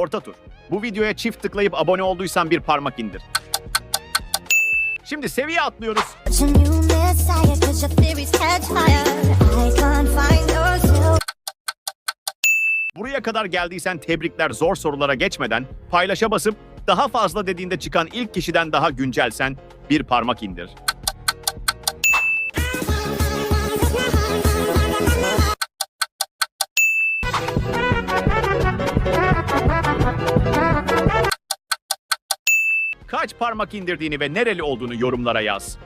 orta tur. Bu videoya çift tıklayıp abone olduysan bir parmak indir. Şimdi seviye atlıyoruz. Buraya kadar geldiysen tebrikler. Zor sorulara geçmeden paylaşa basıp daha fazla dediğinde çıkan ilk kişiden daha güncelsen bir parmak indir. Kaç parmak indirdiğini ve nereli olduğunu yorumlara yaz.